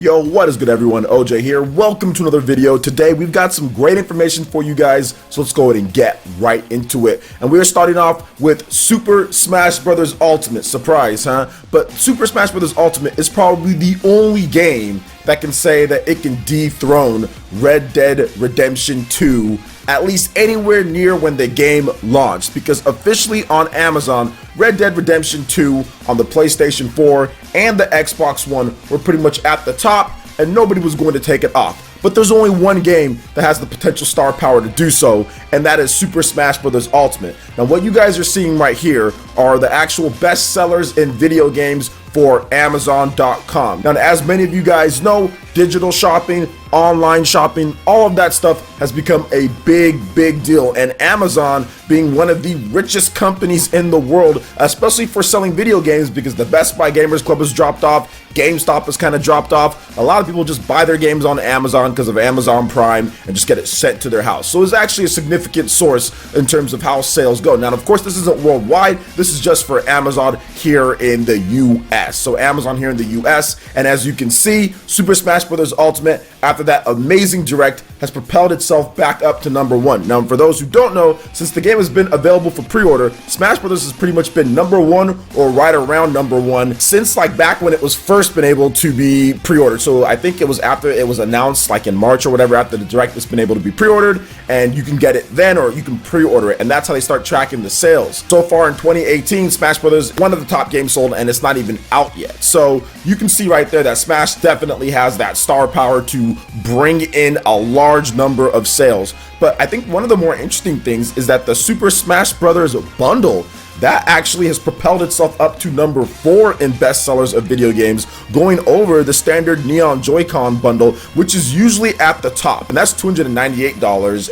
Yo, what is good everyone? OJ here. Welcome to another video. Today we've got some great information for you guys, so let's go ahead and get right into it. And we're starting off with Super Smash Bros. Ultimate. Surprise, huh? But Super Smash Bros. Ultimate is probably the only game that can say that it can dethrone Red Dead Redemption 2 at least anywhere near when the game launched, because officially on Amazon, Red Dead Redemption 2 on the PlayStation 4 and the Xbox One were pretty much at the top, and nobody was going to take it off. But there's only one game that has the potential star power to do so, and that is Super Smash Bros. Ultimate. Now what you guys are seeing right here are the actual best sellers in video games for Amazon.com. Now, as many of you guys know, digital shopping, online shopping, all of that stuff has become a big deal, and Amazon being one of the richest companies in the world, especially for selling video games, because the Best Buy Gamers Club has dropped off, GameStop has kind of dropped off. A lot of people just buy their games on Amazon because of Amazon Prime and just get it sent to their house. So it's actually a significant source in terms of how sales go. Now, of course, this isn't worldwide. This is just for Amazon here in the US. So Amazon here in the US, and as you can see, Super Smash Bros. Ultimate, after that amazing direct, has propelled itself back up to #1. Now, for those who don't know, since the game has been available for pre-order, Smash Bros. Has pretty much been #1 or right around #1 since like back when it was first been able to be pre-ordered. So I think it was after it was announced, like in March or whatever, after the direct, it's been able to be pre-ordered, and you can get it then, or you can pre-order it, and that's how they start tracking the sales. So far in 2018, Smash Bros. One of the top games sold, and it's not even out yet. So you can see right there that Smash definitely has that star power to bring in a large number of sales. But I think one of the more interesting things is that the Super Smash Bros. Bundle, that actually has propelled itself up to #4 in best sellers of video games, going over the standard Neon Joy-Con bundle, which is usually at the top, and that's $298.00.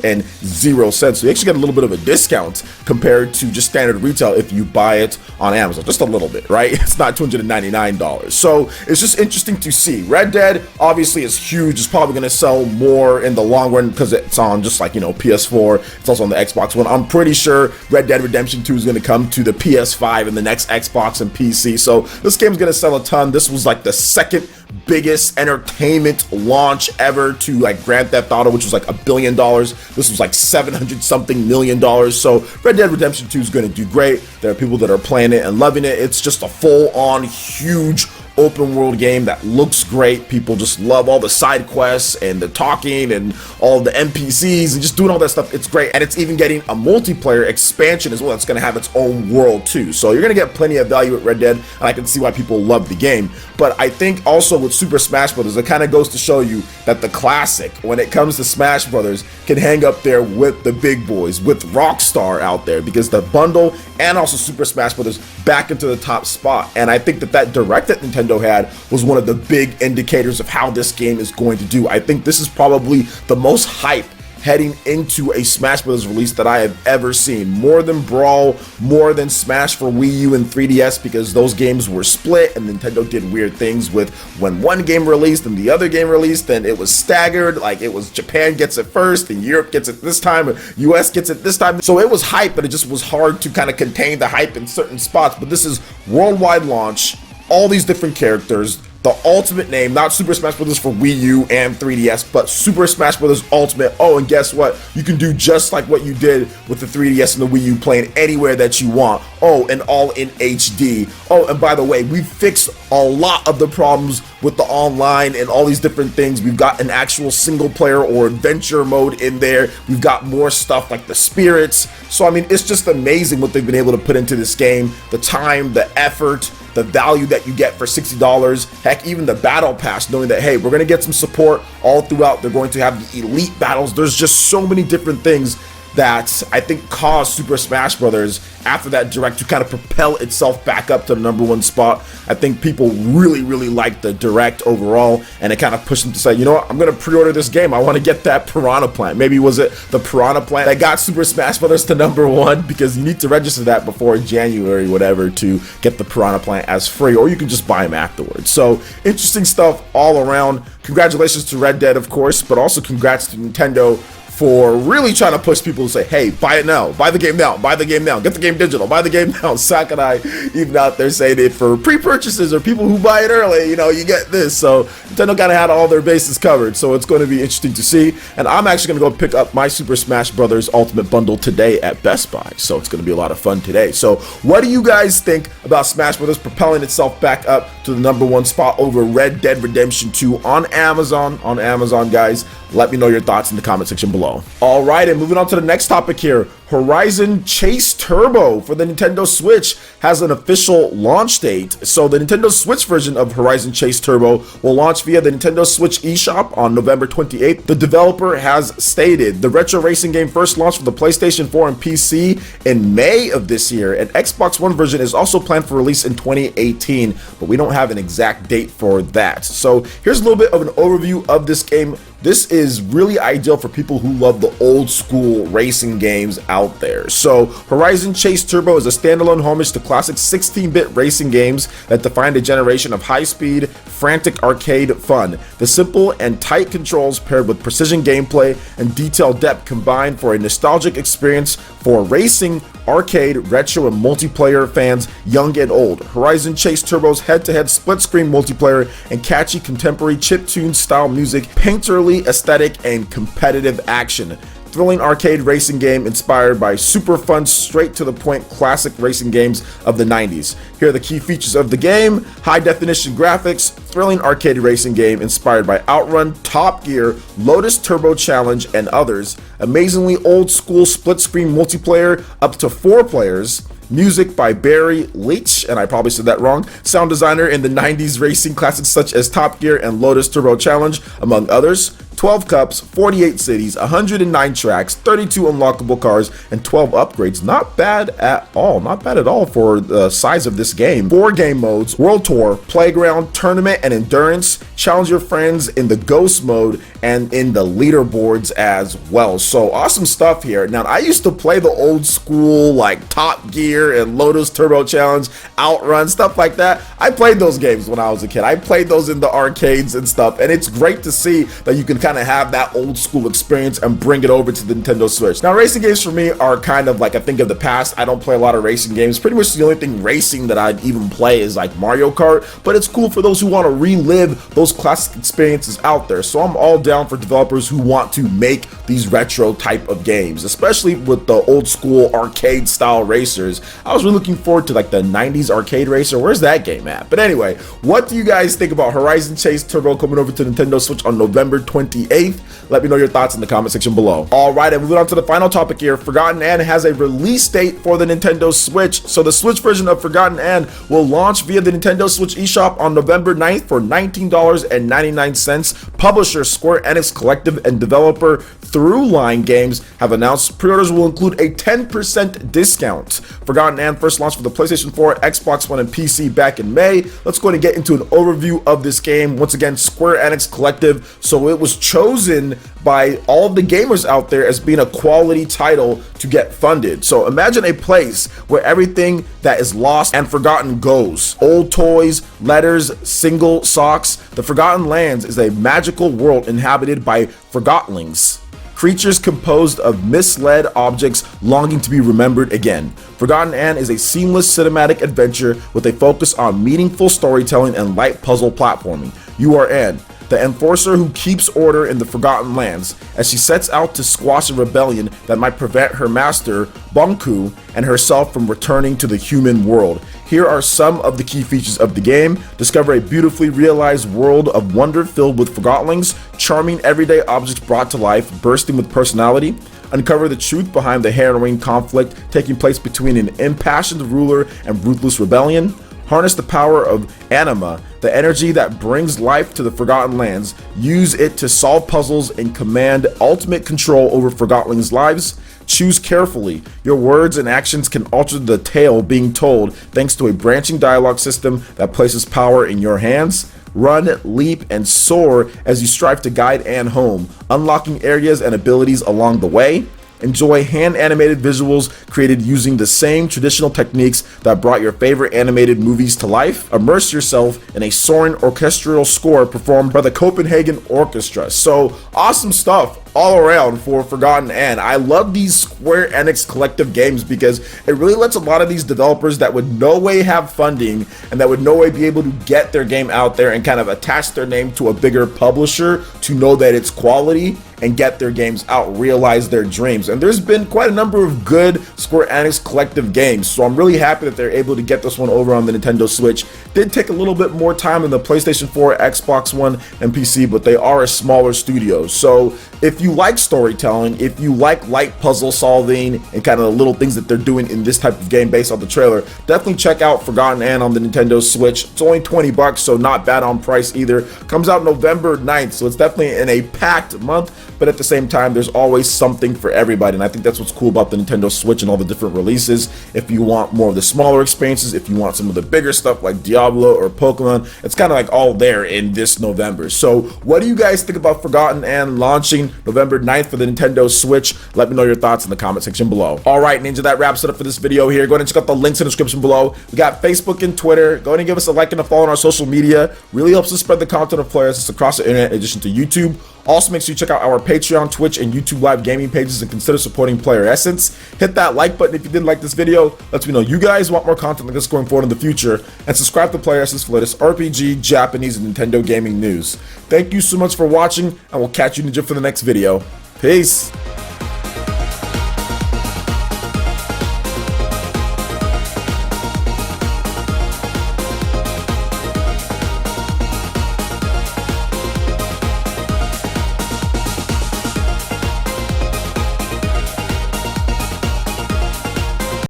So you actually get a little bit of a discount compared to just standard retail if you buy it on Amazon, just a little bit, right? It's not $299. So it's just interesting to see. Red Dead obviously is huge. It's probably going to sell more in the long run because it's on just like, you know, PS4. It's also on the Xbox One. I'm pretty sure Red Dead Redemption 2 is going to come to the PS5 and the next Xbox and PC. So this game's gonna sell a ton. This was like the second biggest entertainment launch ever to like Grand Theft Auto, which was like $1 billion. This was like 700 something million dollars. So Red Dead Redemption 2 is gonna do great. There are people that are playing it and loving it. It's just a full-on huge open world game that looks great. People just love all the side quests and the talking and all the NPCs and just doing all that stuff. It's great, and it's even getting a multiplayer expansion as well. It's going to have its own world too, so you're going to get plenty of value at Red Dead, and I can see why people love the game. But I think also with Super Smash Bros., it kind of goes to show you that the classic, when it comes to Smash Bros., can hang up there with the big boys, with Rockstar out there, because the bundle and also Super Smash Bros. Back into the top spot. And I think that that direct that Nintendo had was one of the big indicators of how this game is going to do. I think this is probably the most hype heading into a Smash Bros. Release that I have ever seen. More than Brawl, more than Smash for Wii U and 3DS, because those games were split and Nintendo did weird things with when one game released and the other game released, and it was staggered. Like it was Japan gets it first and Europe gets it this time, US gets it this time. So it was hype, but it just was hard to kind of contain the hype in certain spots. But this is worldwide launch, all these different characters, the ultimate name, not Super Smash Bros. For Wii U and 3DS, but Super Smash Bros. Ultimate. Oh, and guess what? You can do just like what you did with the 3DS and the Wii U, playing anywhere that you want. Oh, and all in HD. Oh, and by the way, we fixed a lot of the problems with the online and all these different things. We've got an actual single player or adventure mode in there. We've got more stuff like the spirits. So, I mean, it's just amazing what they've been able to put into this game. The time, the effort, the value that you get for $60. Heck, even the battle pass, knowing that, hey, we're going to get some support all throughout. They're going to have the elite battles. There's just so many different things that I think caused Super Smash Bros. After that direct to kind of propel itself back up to the #1 spot. I think people really liked the direct overall, and it kind of pushed them to say, you know what, I'm going to pre-order this game. I want to get that Piranha Plant. Maybe was it the Piranha Plant that got Super Smash Bros. To #1, because you need to register that before January, whatever, to get the Piranha Plant as free, or you can just buy them afterwards. So interesting stuff all around. Congratulations to Red Dead, of course, but also congrats to Nintendo for really trying to push people to say, hey, buy it now, buy the game now, buy the game now, get the game digital, buy the game now. Sakurai even out there saying it for pre-purchases or people who buy it early, you get this. So Nintendo kind of had all their bases covered, so it's going to be interesting to see. And I'm actually going to go pick up my Super Smash Bros. Ultimate Bundle today at Best Buy, so it's going to be a lot of fun today. So what do you guys think about Smash Bros. Propelling itself back up to the #1 spot over Red Dead Redemption 2 on Amazon? Guys, let me know your thoughts in the comment section below. All right, and moving on to the next topic here. Horizon Chase Turbo for the Nintendo Switch has an official launch date. So the Nintendo Switch version of Horizon Chase Turbo will launch via the Nintendo Switch eShop on November 28th. The developer has stated the retro racing game first launched for the PlayStation 4 and PC in May of this year. An Xbox One version is also planned for release in 2018, but we don't have an exact date for that. So here's a little bit of an overview of this game. This is really ideal for people who love the old school racing games out there. So Horizon Chase Turbo is a standalone homage to classic 16-bit racing games that defined a generation of high-speed, frantic arcade fun. The simple and tight controls paired with precision gameplay and detailed depth combine for a nostalgic experience for racing, arcade, retro, and multiplayer fans young and old. Horizon Chase Turbo's head-to-head split-screen multiplayer and catchy contemporary chiptune style music, painterly aesthetic, and competitive action. Thrilling arcade racing game inspired by super fun, straight to the point classic racing games of the 90s. Here are the key features of the game: high definition graphics, thrilling arcade racing game inspired by Outrun, Top Gear, Lotus Turbo Challenge, and others. Amazingly old school split screen multiplayer up to 4 players. Music by Barry Leitch, and I probably said that wrong, sound designer in the 90s racing classics such as Top Gear and Lotus Turbo Challenge, among others. 12 cups, 48 cities, 109 tracks, 32 unlockable cars, and 12 upgrades. Not bad at all. Not bad at all for the size of this game. 4 game modes: World Tour, Playground, Tournament, and Endurance. Challenge your friends in the Ghost mode and in the leaderboards as well. So awesome stuff here. Now, I used to play the old school like Top Gear and Lotus Turbo Challenge, Outrun, stuff like that. I played those games when I was a kid. I played those in the arcades and stuff, and it's great to see that you can kind of have that old school experience and bring it over to the Nintendo Switch. Now, racing games for me are kind of like a thing of the past. I don't play a lot of racing games. Pretty much the only thing racing that I'd even play is like Mario Kart, but it's cool for those who want to relive those classic experiences out there. So I'm all down for developers who want to make these retro type of games, especially with the old school arcade style racers. I was really looking forward to like the 90s arcade racer. Where's that game at? But anyway, what do you guys think about Horizon Chase Turbo coming over to Nintendo Switch on November 28th? Let me know your thoughts in the comment section below. All right, and moving on to the final topic here. Forgotton End has a release date for the Nintendo Switch. So the Switch version of Forgotton End will launch via the Nintendo Switch eShop on November 9th for $19.99. Publisher Square Enix Collective and developer Throughline Games have announced pre-orders will include a 10% discount. Forgotton End first launched for the PlayStation 4, Xbox One, and PC back in May. Let's go ahead and get into an overview of this game. Once again, Square Enix Collective. So it was chosen by all of the gamers out there as being a quality title to get funded. So imagine a place where everything that is lost and forgotten goes. Old toys, letters, single socks. The Forgotten Lands is a magical world inhabited by Forgottlings, creatures composed of misled objects longing to be remembered again. Forgotton End is a seamless cinematic adventure with a focus on meaningful storytelling and light puzzle platforming. You are Anne, the enforcer who keeps order in the Forgotten Lands, as she sets out to squash a rebellion that might prevent her master, Bonku, and herself from returning to the human world. Here are some of the key features of the game. Discover a beautifully realized world of wonder filled with Forgottlings, charming everyday objects brought to life, bursting with personality. Uncover the truth behind the harrowing conflict taking place between an impassioned ruler and ruthless rebellion. Harness the power of anima, the energy that brings life to the Forgotten Lands. Use it to solve puzzles and command ultimate control over Forgottlings' lives. Choose carefully. Your words and actions can alter the tale being told thanks to a branching dialogue system that places power in your hands. Run, leap, and soar as you strive to guide Anne home, unlocking areas and abilities along the way. Enjoy hand-animated visuals created using the same traditional techniques that brought your favorite animated movies to life. Immerse yourself in a soaring orchestral score performed by the Copenhagen Orchestra. So awesome stuff all around for Forgotton, and I love these Square Enix collective games because it really lets a lot of these developers that would no way have funding and that would no way be able to get their game out there and kind of attach their name to a bigger publisher to know that it's quality and get their games out, realize their dreams. And there's been quite a number of good Square Enix collective games, so I'm really happy that they're able to get this one over on the Nintendo Switch. Did take a little bit more time than the PlayStation 4, Xbox One, and PC, but they are a smaller studio. So if you like storytelling, if you like light puzzle solving and kind of the little things that they're doing in this type of game based on the trailer, definitely check out Forgotton and on the Nintendo Switch. It's only 20 bucks, so not bad on price either. Comes out November 9th, so it's definitely in a packed month, but at the same time, there's always something for everybody, and I think that's what's cool about the Nintendo Switch and all the different releases. If you want more of the smaller experiences, if you want some of the bigger stuff like Diablo or Pokemon, it's kind of like all there in this November. So what do you guys think about Forgotton and launching November 9th for the Nintendo Switch? Let me know your thoughts in the comment section below. All right, Ninja, that wraps it up for this video here. Go ahead and check out the links in the description below. We got Facebook and Twitter. Go ahead and give us a like and a follow on our social media. Really helps us spread the content of PlayerEssence across the internet in addition to YouTube. Also, make sure you check out our Patreon, Twitch, and YouTube live gaming pages and consider supporting PlayerEssence. Hit that like button if you did like this video. Lets me know you guys want more content like this going forward in the future. And subscribe to PlayerEssence for latest RPG, Japanese, and Nintendo gaming news. Thank you so much for watching, and we'll catch you, Ninja, for the next video. Peace!